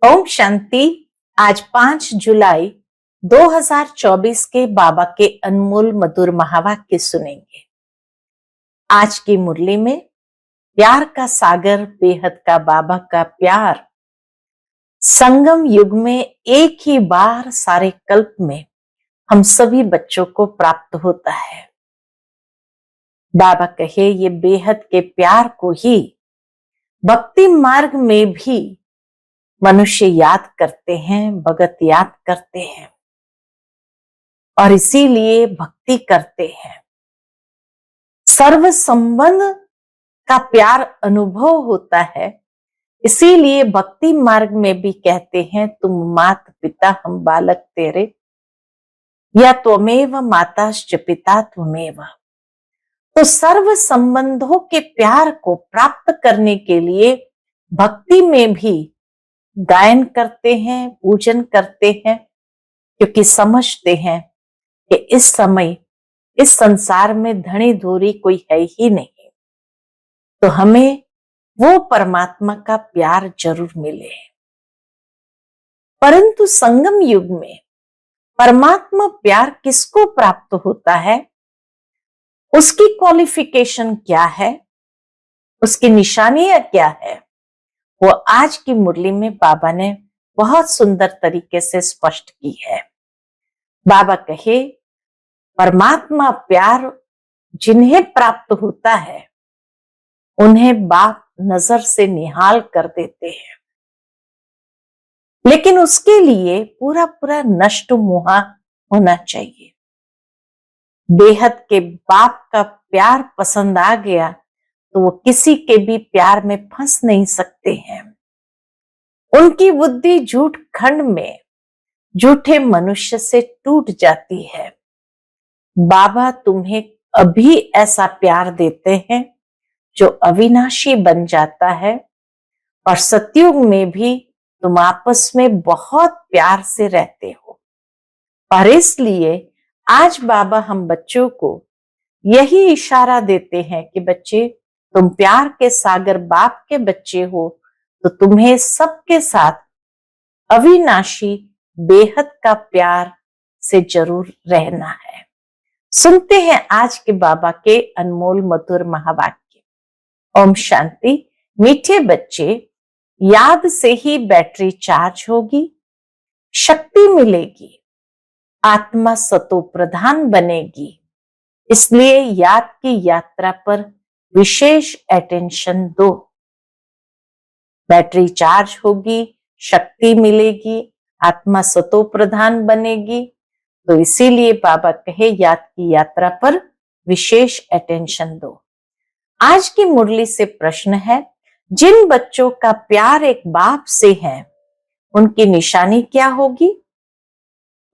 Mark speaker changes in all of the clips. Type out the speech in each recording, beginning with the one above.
Speaker 1: ओम शांति। आज 5 जुलाई 2024 के बाबा के अनमोल मधुर महावाक्य सुनेंगे। आज की मुरली में प्यार का सागर, बेहद का बाबा का प्यार संगम युग में एक ही बार सारे कल्प में हम सभी बच्चों को प्राप्त होता है। बाबा कहे ये बेहद के प्यार को ही भक्ति मार्ग में भी मनुष्य याद करते हैं, भगत याद करते हैं और इसीलिए भक्ति करते हैं। सर्व संबंध का प्यार अनुभव होता है, इसीलिए भक्ति मार्ग में भी कहते हैं तुम मात पिता हम बालक तेरे, या त्वमेव माताश्च पिता त्वमेव। तो सर्व संबंधों के प्यार को प्राप्त करने के लिए भक्ति में भी गायन करते हैं, पूजन करते हैं, क्योंकि समझते हैं कि इस समय इस संसार में धनी धूरी कोई है ही नहीं, तो हमें वो परमात्मा का प्यार जरूर मिले। परंतु संगम युग में परमात्मा प्यार किसको प्राप्त होता है, उसकी क्वालिफिकेशन क्या है, उसकी निशानियां क्या है, वो आज की मुरली में बाबा ने बहुत सुंदर तरीके से स्पष्ट की है। बाबा कहे परमात्मा प्यार जिन्हें प्राप्त होता है उन्हें बाप नजर से निहाल कर देते हैं, लेकिन उसके लिए पूरा पूरा नष्ट मुहा होना चाहिए। बेहद के बाप का प्यार पसंद आ गया तो वो किसी के भी प्यार में फंस नहीं सकते हैं। उनकी बुद्धि झूठ खंड में झूठे मनुष्य से टूट जाती है। बाबा तुम्हें अभी ऐसा प्यार देते हैं जो अविनाशी बन जाता है, और सतयुग में भी तुम आपस में बहुत प्यार से रहते हो। और इसलिए आज बाबा हम बच्चों को यही इशारा देते हैं कि बच्चे तुम प्यार के सागर बाप के बच्चे हो, तो तुम्हें सबके साथ अविनाशी बेहद का प्यार से जरूर रहना है। सुनते हैं आज के बाबा के अनमोल मधुर महावाक्य। ओम शांति। मीठे बच्चे, याद से ही बैटरी चार्ज होगी, शक्ति मिलेगी, आत्मा सतो प्रधान बनेगी। इसलिए याद की यात्रा पर विशेष अटेंशन दो। बैटरी चार्ज होगी, शक्ति मिलेगी, आत्मा सतो प्रधान बनेगी, तो इसीलिए बाबा कहे याद की यात्रा पर विशेष अटेंशन दो। आज की मुरली से प्रश्न है, जिन बच्चों का प्यार एक बाप से है उनकी निशानी क्या होगी?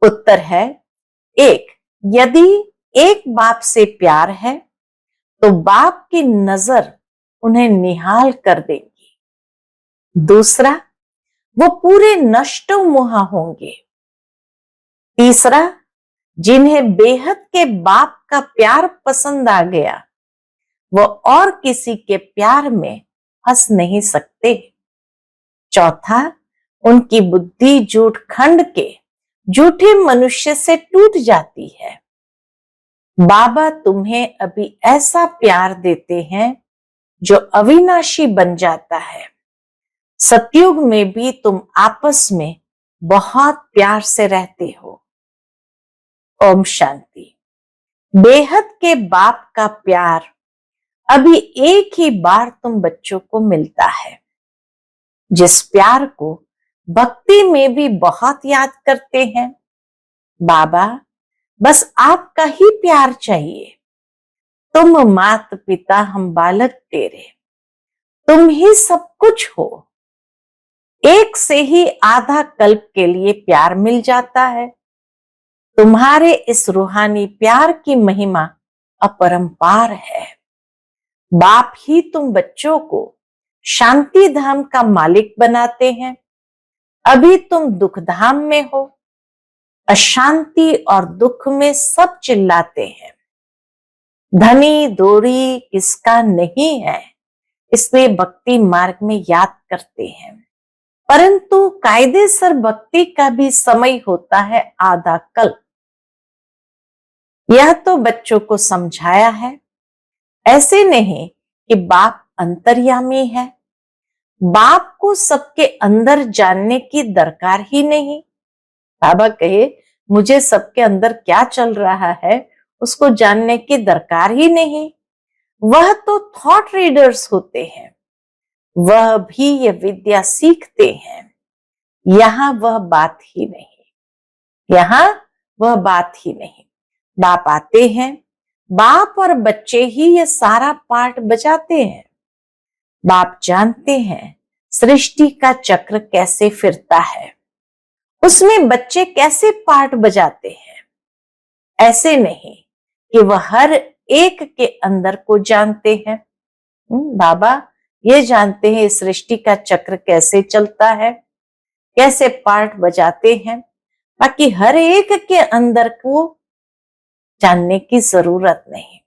Speaker 1: उत्तर है 1, यदि एक बाप से प्यार है तो बाप की नजर उन्हें निहाल कर देगी। दूसरा, वो पूरे नष्ट मुहा होंगे। तीसरा, जिन्हें बेहद के बाप का प्यार पसंद आ गया वो और किसी के प्यार में फंस नहीं सकते। चौथा, उनकी बुद्धि झूठ खंड के झूठे मनुष्य से टूट जाती है। बाबा तुम्हें अभी ऐसा प्यार देते हैं जो अविनाशी बन जाता है। सतयुग में भी तुम आपस में बहुत प्यार से रहते हो। ओम शांति। बेहद के बाप का प्यार अभी एक ही बार तुम बच्चों को मिलता है। जिस प्यार को भक्ति में भी बहुत याद करते हैं, बाबा बस आपका ही प्यार चाहिए। तुम मात पिता हम बालक तेरे, तुम ही सब कुछ हो। एक से ही आधा कल्प के लिए प्यार मिल जाता है। तुम्हारे इस रूहानी प्यार की महिमा अपरंपार है। बाप ही तुम बच्चों को शांति धाम का मालिक बनाते हैं। अभी तुम दुख धाम में हो, अशांति और दुख में सब चिल्लाते हैं। धनी दोरी किसका नहीं है, इसलिए भक्ति मार्ग में याद करते हैं। परंतु कायदेसर भक्ति का भी समय होता है आधा कल्प। यह तो बच्चों को समझाया है। ऐसे नहीं कि बाप अंतर्यामी है, बाप को सबके अंदर जानने की दरकार ही नहीं। बाबा कहे मुझे सबके अंदर क्या चल रहा है उसको जानने की दरकार ही नहीं। वह तो थॉट रीडर्स होते हैं, वह भी ये विद्या सीखते हैं। यहां वह बात ही नहीं, यहां वह बात ही नहीं। बाप आते हैं, बाप और बच्चे ही ये सारा पार्ट बजाते हैं। बाप जानते हैं सृष्टि का चक्र कैसे फिरता है, उसमें बच्चे कैसे पार्ट बजाते हैं। ऐसे नहीं कि वह हर एक के अंदर को जानते हैं। बाबा ये जानते हैं सृष्टि का चक्र कैसे चलता है, कैसे पार्ट बजाते हैं, बाकी हर एक के अंदर को जानने की जरूरत नहीं।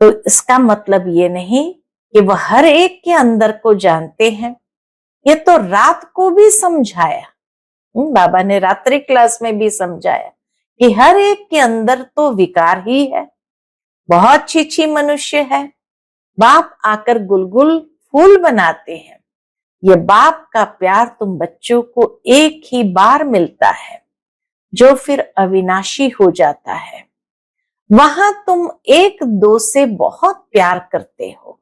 Speaker 1: तो इसका मतलब ये नहीं कि वह हर एक के अंदर को जानते हैं। ये तो रात को भी समझाया, बाबा ने रात्रि क्लास में भी समझाया कि हर एक के अंदर तो विकार ही है, बहुत छीछी मनुष्य है। बाप आकर गुलगुल फूल बनाते हैं। ये बाप का प्यार तुम बच्चों को एक ही बार मिलता है जो फिर अविनाशी हो जाता है। वहां तुम एक दो से बहुत प्यार करते हो,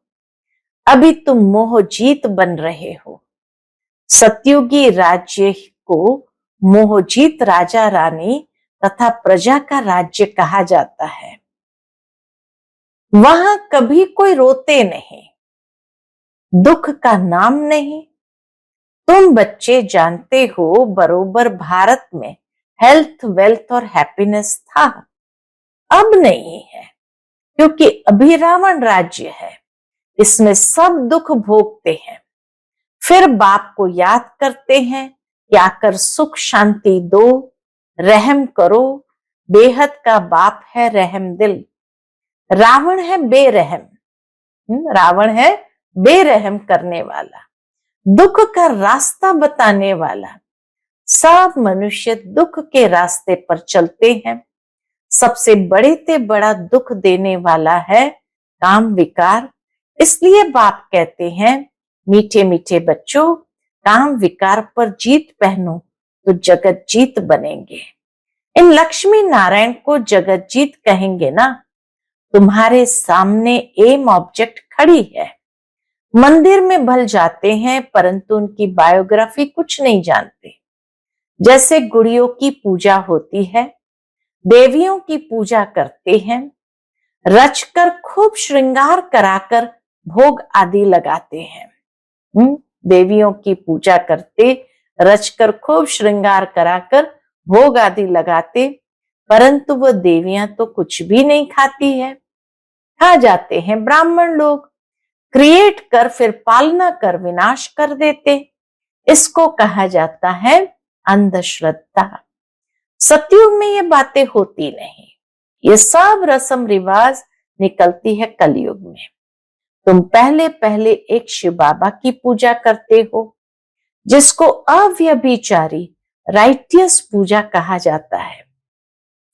Speaker 1: अभी तुम मोह जीत बन रहे हो। सतयुगी राज्य को मोहजीत राजा रानी तथा प्रजा का राज्य कहा जाता है। वहां कभी कोई रोते नहीं, दुख का नाम नहीं। तुम बच्चे जानते हो बरोबर भारत में हेल्थ, वेल्थ और हैप्पीनेस था, अब नहीं है, क्योंकि अभी रावण राज्य है, इसमें सब दुख भोगते हैं। फिर बाप को याद करते हैं कि आकर सुख शांति दो, रहम करो। बेहद का बाप है रहम दिल। रावण है बेरहम, रावण है बेरहम करने वाला, दुख का रास्ता बताने वाला। सब मनुष्य दुख के रास्ते पर चलते हैं। सबसे बड़े से बड़ा दुख देने वाला है काम विकार। इसलिए बाप कहते हैं मीठे मीठे बच्चों, काम विकार पर जीत पहनो तो जगत जीत बनेंगे। इन लक्ष्मी नारायण को जगत जीत कहेंगे ना। तुम्हारे सामने एम ऑब्जेक्ट खड़ी है, मंदिर में भल जाते हैं परंतु उनकी बायोग्राफी कुछ नहीं जानते। जैसे गुड़ियों की पूजा होती है, देवियों की पूजा करते हैं, रचकर खूब श्रृंगार कराकर भोग आदि लगाते हैं। देवियों की पूजा करते, रचकर खूब श्रृंगार कराकर भोग आदि लगाते, परंतु वो देवियां तो कुछ भी नहीं खाती है। खा जाते हैं ब्राह्मण लोग, क्रिएट कर फिर पालना कर विनाश कर देते। इसको कहा जाता है अंधश्रद्धा। सतयुग में ये बातें होती नहीं, ये सब रस्म रिवाज निकलती है कलयुग में। तुम पहले पहले एक शिव बाबा की पूजा करते हो जिसको अव्यभिचारी राइटियस पूजा कहा जाता है।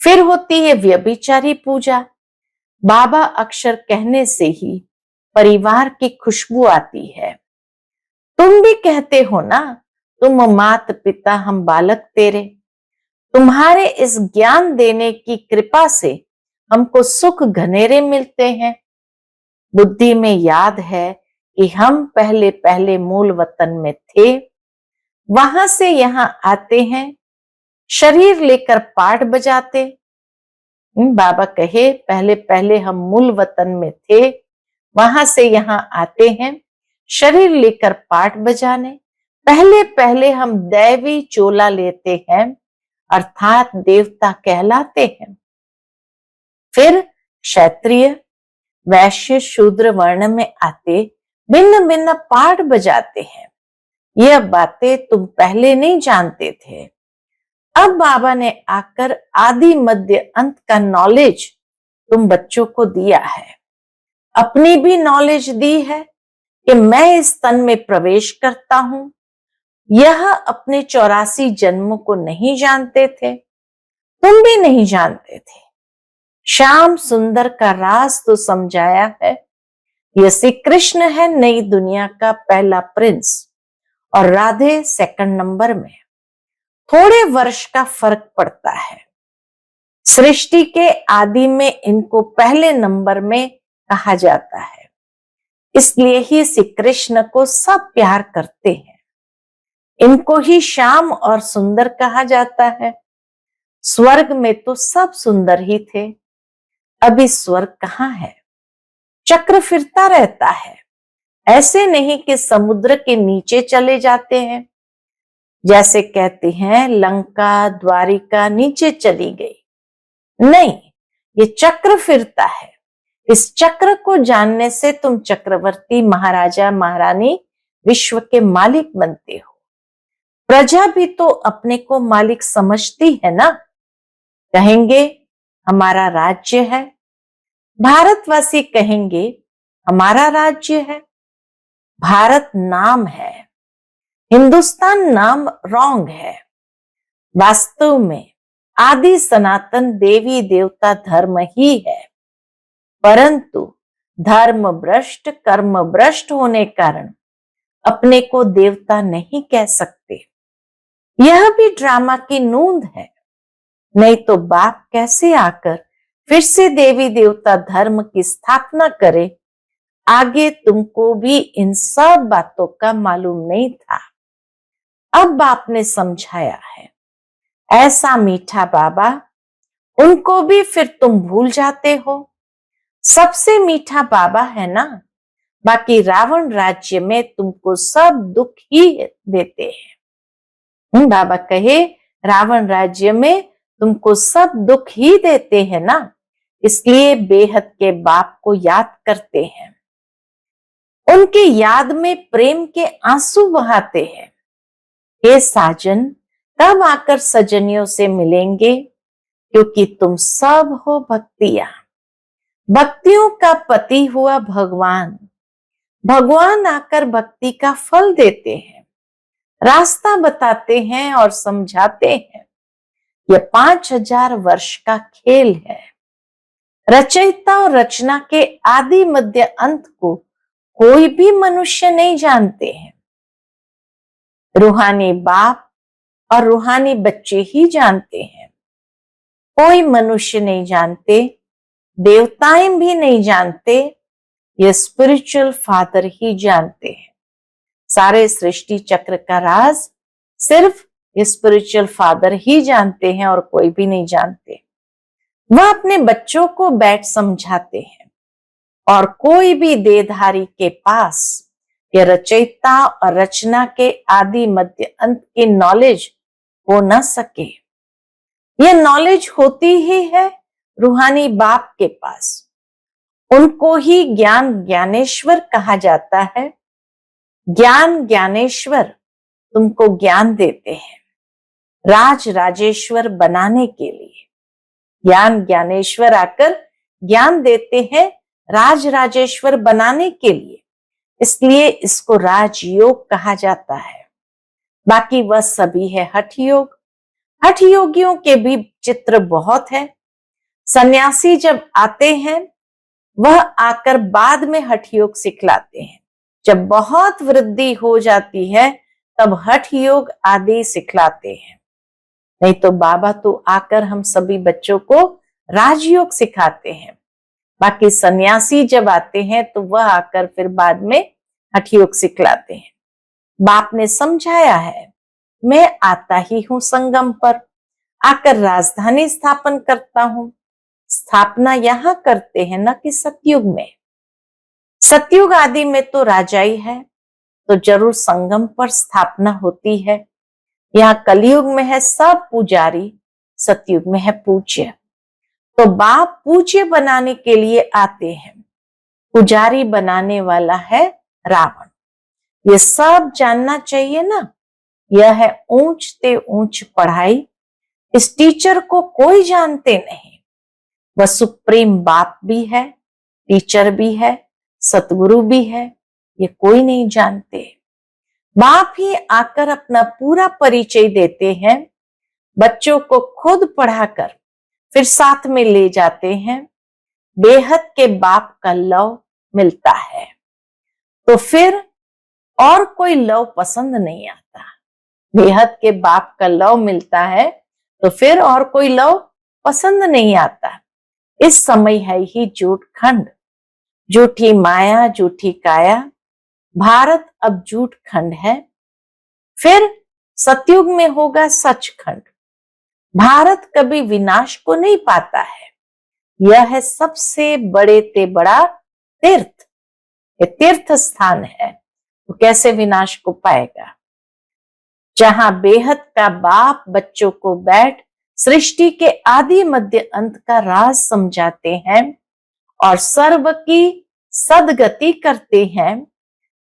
Speaker 1: फिर होती है व्यभिचारी पूजा। बाबा अक्षर कहने से ही परिवार की खुशबू आती है। तुम भी कहते हो ना, तुम मात पिता हम बालक तेरे। तुम्हारे इस ज्ञान देने की कृपा से हमको सुख घनेरे मिलते हैं। बुद्धि में याद है कि हम पहले पहले मूल वतन में थे, वहां से यहाँ आते हैं, शरीर लेकर पाठ बजाते। बाबा कहे पहले पहले हम मूल वतन में थे, वहां से यहाँ आते हैं शरीर लेकर पाठ बजाने। पहले पहले हम दैवी चोला लेते हैं अर्थात देवता कहलाते हैं। फिर क्षत्रिय वैश्य शूद्र वर्ण में आते भिन्न भिन्न पाठ बजाते हैं। यह बातें तुम पहले नहीं जानते थे। अब बाबा ने आकर आदि मध्य अंत का नॉलेज तुम बच्चों को दिया है, अपनी भी नॉलेज दी है कि मैं इस तन में प्रवेश करता हूं, यह अपने 84 जन्मों को नहीं जानते थे, तुम भी नहीं जानते थे। श्याम सुंदर का राज तो समझाया है। यह श्री कृष्ण है नई दुनिया का पहला प्रिंस और राधे सेकंड नंबर में। थोड़े वर्ष का फर्क पड़ता है। सृष्टि के आदि में इनको पहले नंबर में कहा जाता है, इसलिए ही श्री कृष्ण को सब प्यार करते हैं। इनको ही श्याम और सुंदर कहा जाता है। स्वर्ग में तो सब सुंदर ही थे, अभी स्वर्ग कहाँ है? चक्र फिरता रहता है। ऐसे नहीं कि समुद्र के नीचे चले जाते हैं, जैसे कहते हैं लंका द्वारिका नीचे चली गई। नहीं, ये चक्र फिरता है। इस चक्र को जानने से तुम चक्रवर्ती महाराजा महारानी विश्व के मालिक बनते हो। प्रजा भी तो अपने को मालिक समझती है ना। कहेंगे हमारा राज्य है, भारतवासी कहेंगे हमारा राज्य है। भारत नाम है, हिंदुस्तान नाम रॉन्ग है। वास्तव में आदि सनातन देवी देवता धर्म ही है, परंतु धर्म भ्रष्ट कर्म भ्रष्ट होने कारण अपने को देवता नहीं कह सकते। यह भी ड्रामा की नूंद है। नहीं तो बाप कैसे आकर फिर से देवी देवता धर्म की स्थापना करे। आगे तुमको भी इन सब बातों का मालूम नहीं था, अब बाप ने समझाया है। ऐसा मीठा बाबा, उनको भी फिर तुम भूल जाते हो। सबसे मीठा बाबा है ना, बाकी रावण राज्य में तुमको सब दुख ही देते हैं। बाबा कहे रावण राज्य में तुमको सब दुख ही देते हैं ना, इसलिए बेहद के बाप को याद करते हैं। उनके याद में प्रेम के आंसू बहाते हैं। हे साजन, कब आकर सजनियों से मिलेंगे, क्योंकि तुम सब हो भक्तियां। भक्तियों का पति हुआ भगवान। भगवान आकर भक्ति का फल देते हैं, रास्ता बताते हैं और समझाते हैं। यह 5000 वर्ष का खेल है। रचयिता और रचना के आदि मध्य अंत को कोई भी मनुष्य नहीं जानते हैं। रूहानी बाप और रूहानी बच्चे ही जानते हैं। कोई मनुष्य नहीं जानते, देवताएं भी नहीं जानते, ये स्पिरिचुअल फादर ही जानते हैं। सारे सृष्टि चक्र का राज सिर्फ ये स्पिरिचुअल फादर ही जानते हैं और कोई भी नहीं जानते। वह अपने बच्चों को बैठ समझाते हैं और कोई भी देहधारी के पास ये रचयिता और रचना के आदि मध्य अंत की नॉलेज हो न सके। ये नॉलेज होती ही है रूहानी बाप के पास। उनको ही ज्ञान ज्ञानेश्वर कहा जाता है। ज्ञान ज्ञानेश्वर तुमको ज्ञान देते हैं राज राजेश्वर बनाने के लिए। ज्ञान ज्ञानेश्वर आकर ज्ञान देते हैं राज राजेश्वर बनाने के लिए, इसलिए इसको राजयोग कहा जाता है। बाकी वह सभी है हठ योग। हठ योगियों के भी चित्र बहुत है। सन्यासी जब आते हैं वह आकर बाद में हठ योग सिखलाते हैं। जब बहुत वृद्धि हो जाती है तब हठ योग आदि सिखलाते हैं। नहीं तो बाबा तो आकर हम सभी बच्चों को राजयोग सिखाते हैं। बाकी सन्यासी जब आते हैं तो वह आकर फिर बाद में हठ योग सिखलाते हैं। बाप ने समझाया है, मैं आता ही हूं संगम पर, आकर राजधानी स्थापन करता हूं। स्थापना यहां करते हैं ना कि सतयुग में। सतयुग आदि में तो राजा ही है, तो जरूर संगम पर स्थापना होती है। यहाँ कलयुग में है सब पुजारी, सतयुग में है पूज्य। तो बाप पूज्य बनाने के लिए आते हैं, पुजारी बनाने वाला है रावण। ये सब जानना चाहिए ना। यह है ऊंच ते ऊंच पढ़ाई। इस टीचर को कोई जानते नहीं। वह सुप्रीम बाप भी है, टीचर भी है, सतगुरु भी है। ये कोई नहीं जानते। बाप ही आकर अपना पूरा परिचय देते हैं, बच्चों को खुद पढ़ाकर फिर साथ में ले जाते हैं। बेहद के बाप का लव मिलता है तो फिर और कोई लव पसंद नहीं आता। बेहद के बाप का लव मिलता है तो फिर और कोई लव पसंद नहीं आता। इस समय है ही झूठ खंड, झूठी माया झूठी काया, भारत अब झूठ खंड है, फिर सतयुग में होगा सचखंड। भारत कभी विनाश को नहीं पाता है, यह है सबसे बड़े ते बड़ा तीर्थ, ये तीर्थ स्थान है, तो कैसे विनाश को पाएगा। जहां बेहद का बाप बच्चों को बैठ सृष्टि के आदि मध्य अंत का राज समझाते हैं और सर्व की सदगति करते हैं,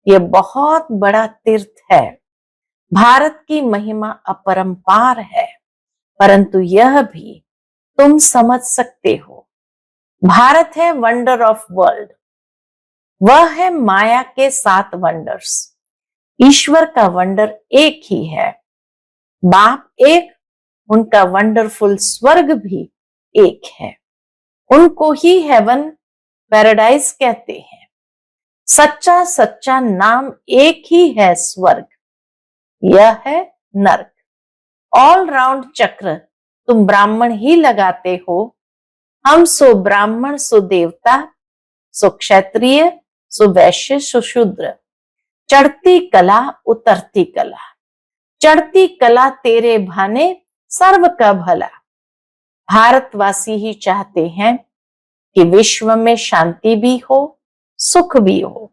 Speaker 1: ये बहुत बड़ा तीर्थ है। भारत की महिमा अपरंपार है, परंतु यह भी तुम समझ सकते हो, भारत है वंडर ऑफ वर्ल्ड, वह है माया के 7 वंडर्स। ईश्वर का वंडर एक ही है, बाप एक, उनका वंडरफुल स्वर्ग भी एक है, उनको ही हेवन पैराडाइज कहते हैं। सच्चा सच्चा नाम एक ही है स्वर्ग, यह है नर्क। ऑल राउंड चक्र तुम ब्राह्मण ही लगाते हो, हम सो ब्राह्मण सो देवता सो क्षत्रिय सो वैश्य सो शूद्र। चढ़ती कला उतरती कला, चढ़ती कला तेरे भाने सर्व का भला। भारतवासी ही चाहते हैं कि विश्व में शांति भी हो सुख भी हो,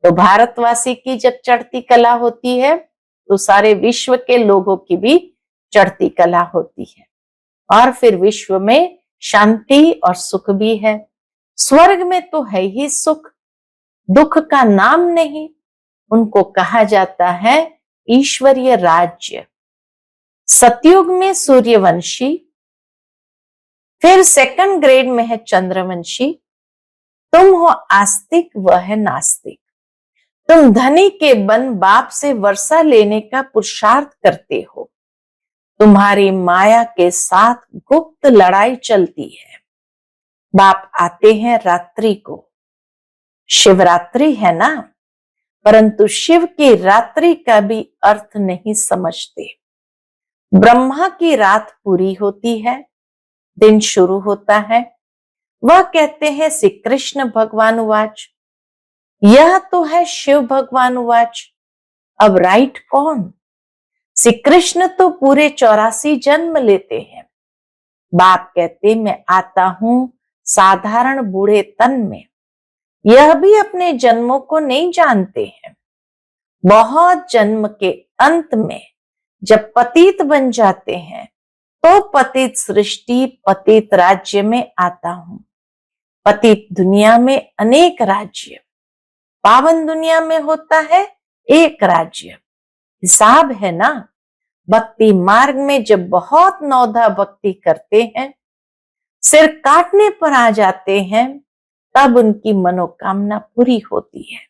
Speaker 1: तो भारतवासी की जब चढ़ती कला होती है तो सारे विश्व के लोगों की भी चढ़ती कला होती है, और फिर विश्व में शांति और सुख भी है। स्वर्ग में तो है ही सुख, दुख का नाम नहीं, उनको कहा जाता है ईश्वरीय राज्य। सतयुग में सूर्यवंशी, फिर सेकंड ग्रेड में है चंद्रवंशी। तुम हो आस्तिक, वह है नास्तिक। तुम धनी के बन बाप से वर्षा लेने का पुरुषार्थ करते हो, तुम्हारी माया के साथ गुप्त लड़ाई चलती है। बाप आते हैं रात्रि को, शिवरात्रि है ना, परंतु शिव की रात्रि का भी अर्थ नहीं समझते। ब्रह्मा की रात पूरी होती है, दिन शुरू होता है, वह कहते हैं श्री कृष्ण भगवान उवाच, यह तो है शिव भगवान उवाच। अब राइट कौन? श्री कृष्ण तो पूरे 84 जन्म लेते हैं। बाप कहते मैं आता हूं साधारण बूढ़े तन में, यह भी अपने जन्मों को नहीं जानते हैं। बहुत जन्म के अंत में जब पतित बन जाते हैं तो पतित सृष्टि पतित राज्य में आता हूं। पतित दुनिया में अनेक राज्य, पावन दुनिया में होता है एक राज्य। हिसाब है ना, भक्ति मार्ग में जब बहुत नौधा भक्ति करते हैं, सिर काटने पर आ जाते हैं, तब उनकी मनोकामना पूरी होती है।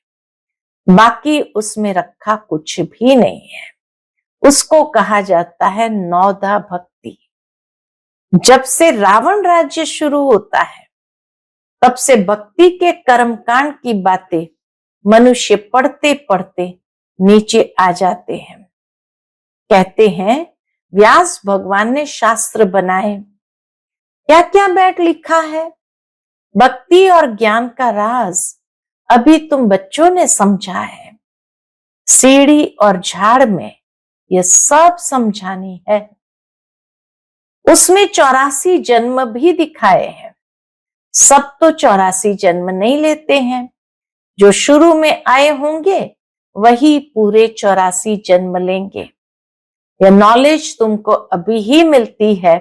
Speaker 1: बाकी उसमें रखा कुछ भी नहीं है, उसको कहा जाता है नौधा भक्ति। जब से रावण राज्य शुरू होता है तब से भक्ति के कर्मकांड की बातें मनुष्य पढ़ते पढ़ते नीचे आ जाते हैं। कहते हैं व्यास भगवान ने शास्त्र बनाए, क्या क्या बैठ लिखा है, भक्ति और ज्ञान का राज अभी तुम बच्चों ने समझा है। सीढ़ी और झाड़ में यह सब समझानी है। उसमें 84 जन्म भी दिखाए हैं। सब तो 84 जन्म नहीं लेते हैं, जो शुरू में आए होंगे वही पूरे 84 जन्म लेंगे। यह नॉलेज तुमको अभी ही मिलती है,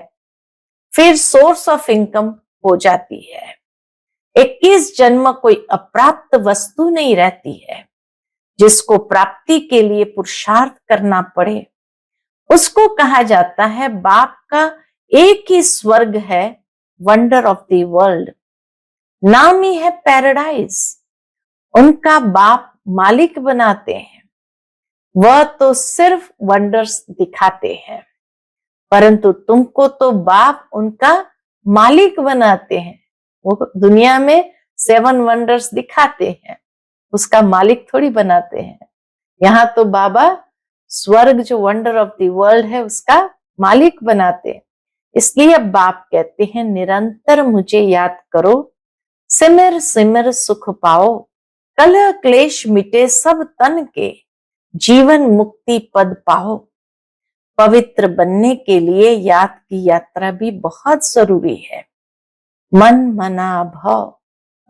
Speaker 1: फिर सोर्स ऑफ इनकम हो जाती है। 21 जन्म कोई अप्राप्त वस्तु नहीं रहती है, जिसको प्राप्ति के लिए पुरुषार्थ करना पड़े। उसको कहा जाता है बाप का एक ही स्वर्ग है, वंडर ऑफ द वर्ल्ड, नाम ही है पैराडाइज। उनका बाप मालिक बनाते हैं, वह तो सिर्फ वंडर्स दिखाते हैं, परंतु तुमको तो बाप उनका मालिक बनाते हैं। वो दुनिया में 7 वंडर्स दिखाते हैं, उसका मालिक थोड़ी बनाते हैं। यहाँ तो बाबा स्वर्ग जो वंडर ऑफ द वर्ल्ड है उसका मालिक बनाते हैं। इसलिए बाप कहते हैं निरंतर मुझे याद करो, सिमर सिमर सुख पाओ, कलह क्लेश मिटे सब तन के, जीवन मुक्ति पद पाओ। पवित्र बनने के लिए याद की यात्रा भी बहुत जरूरी है। मन मना भाव,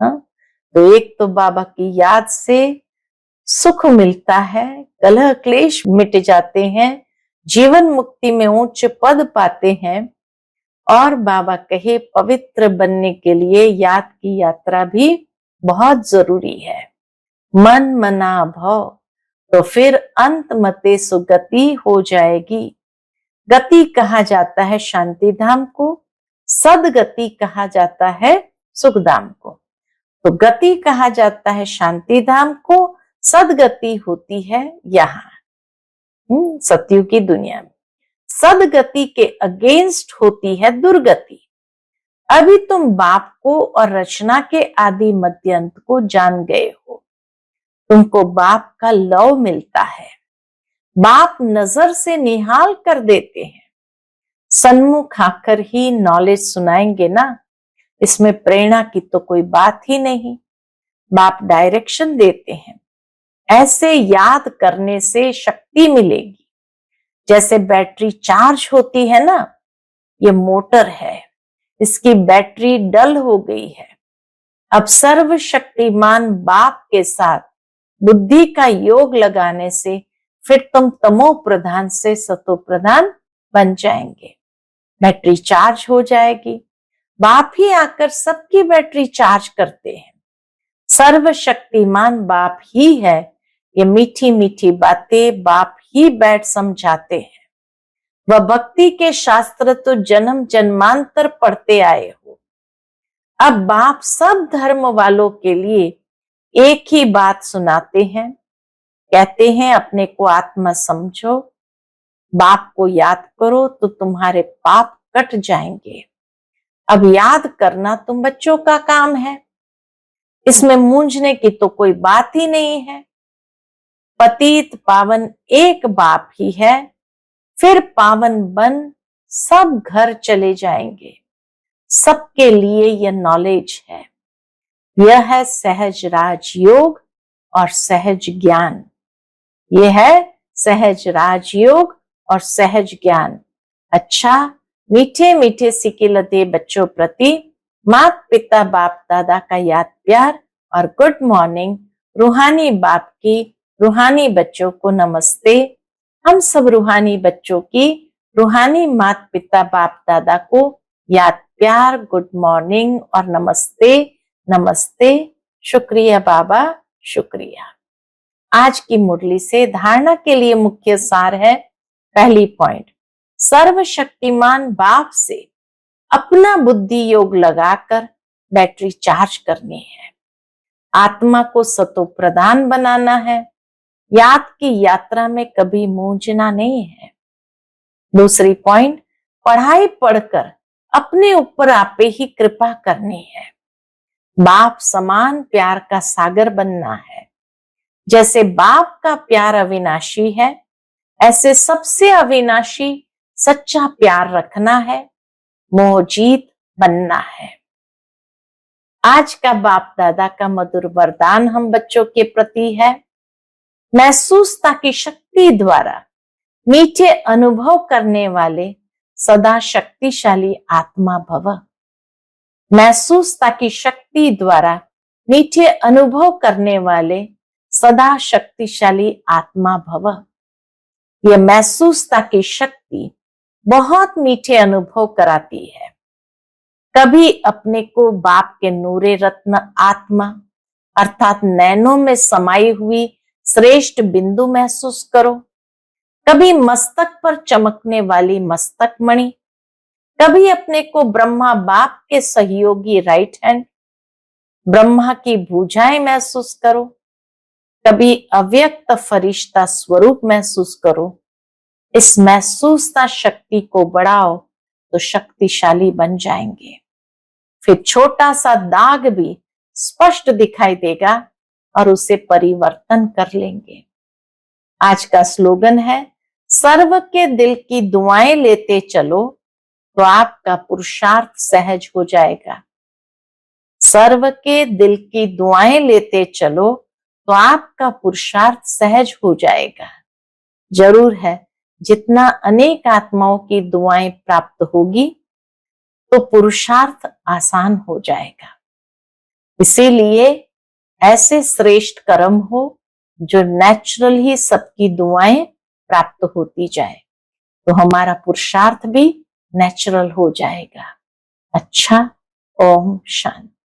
Speaker 1: तो एक तो बाबा की याद से सुख मिलता है, कलह क्लेश मिट जाते हैं, जीवन मुक्ति में उच्च पद पाते हैं। और बाबा कहे पवित्र बनने के लिए याद की यात्रा भी बहुत जरूरी है। मन मना भाव, तो फिर अंत मते सुगति हो जाएगी। गति कहा जाता है शांति धाम को, सदगति कहा जाता है सुखधाम को। तो गति कहा जाता है शांति धाम को, सदगति होती है यहाँ सत्युग की दुनिया में। सदगति के अगेंस्ट होती है दुर्गति। अभी तुम बाप को और रचना के आदि मध्य अंत को जान गए हो, तुमको बाप का लव मिलता है। बाप नजर से निहाल कर देते हैं, सन्मुख आकर ही नॉलेज सुनाएंगे ना, इसमें प्रेरणा की तो कोई बात ही नहीं। बाप डायरेक्शन देते हैं। ऐसे याद करने से शक्ति मिलेगी। जैसे बैटरी चार्ज होती है ना, ये मोटर है, इसकी बैटरी डल हो गई है। अब सर्वशक्तिमान बाप के साथ बुद्धि का योग लगाने से फिर तुम तमो प्रधान से सतो प्रधान बन जाएंगे। बैटरी चार्ज हो जाएगी। बाप ही आकर सबकी बैटरी चार्ज करते हैं। सर्वशक्तिमान बाप ही है। ये मीठी मीठी बातें बाप ही बैठ समझाते हैं। वह भक्ति के शास्त्र तो जन्म जन्मांतर पढ़ते आए हो। अब बाप सब धर्म वालों के लिए एक ही बात सुनाते हैं। कहते हैं अपने को आत्मा समझो, बाप को याद करो तो तुम्हारे पाप कट जाएंगे। अब याद करना तुम बच्चों का काम है, इसमें मूंझने की तो कोई बात ही नहीं है। पतित पावन एक बाप ही है, फिर पावन बन सब घर चले जाएंगे। सबके लिए यह नॉलेज है। यह है सहज राजयोग और सहज ज्ञान। यह है सहज राजयोग और सहज ज्ञान। अच्छा, मीठे मीठे सिकिलते बच्चों प्रति माता पिता बाप दादा का याद प्यार और गुड मॉर्निंग। रूहानी बाप की रूहानी बच्चों को नमस्ते। हम सब रूहानी बच्चों की रूहानी माता पिता बाप दादा को याद प्यार, गुड मॉर्निंग और नमस्ते नमस्ते। शुक्रिया बाबा, शुक्रिया। आज की मुरली से धारणा के लिए मुख्य सार है। पहली पॉइंट, सर्वशक्तिमान बाप से अपना बुद्धि योग लगाकर बैटरी चार्ज करनी है। आत्मा को सतो प्रधान बनाना है। याद की यात्रा में कभी मूंझना नहीं है। दूसरी पॉइंट, पढ़ाई पढ़कर अपने ऊपर आपे ही कृपा करनी है। बाप समान प्यार का सागर बनना है। जैसे बाप का प्यार अविनाशी है, ऐसे सबसे अविनाशी सच्चा प्यार रखना है। मोहजीत बनना है। आज का बाप दादा का मधुर वरदान हम बच्चों के प्रति है। महसूसता की शक्ति द्वारा मीठे अनुभव करने वाले सदा शक्तिशाली आत्मा भव। महसूसता की शक्ति द्वारा मीठे अनुभव करने वाले सदा शक्तिशाली आत्मा भव। यह महसूसता की शक्ति बहुत मीठे अनुभव कराती है। कभी अपने को बाप के नूरे रत्न आत्मा अर्थात नैनों में समाई हुई श्रेष्ठ बिंदु महसूस करो। कभी मस्तक पर चमकने वाली मस्तक मणि, कभी अपने को ब्रह्मा बाप के सहयोगी राइट हैंड ब्रह्मा की भुजाएं महसूस करो। कभी अव्यक्त फरिश्ता स्वरूप महसूस करो। इस महसूसता शक्ति को बढ़ाओ तो शक्तिशाली बन जाएंगे। फिर छोटा सा दाग भी स्पष्ट दिखाई देगा और उसे परिवर्तन कर लेंगे। आज का स्लोगन है, सर्व के दिल की दुआएं लेते चलो तो आपका पुरुषार्थ सहज हो जाएगा। सर्व के दिल की दुआएं लेते चलो तो आपका पुरुषार्थ सहज हो जाएगा। जरूर है, जितना अनेक आत्माओं की दुआएं प्राप्त होगी तो पुरुषार्थ आसान हो जाएगा। इसीलिए ऐसे श्रेष्ठ कर्म हो जो नेचुरल ही सबकी दुआएं प्राप्त होती जाए, तो हमारा पुरुषार्थ भी नेचुरल हो जाएगा। अच्छा, ओम शांति।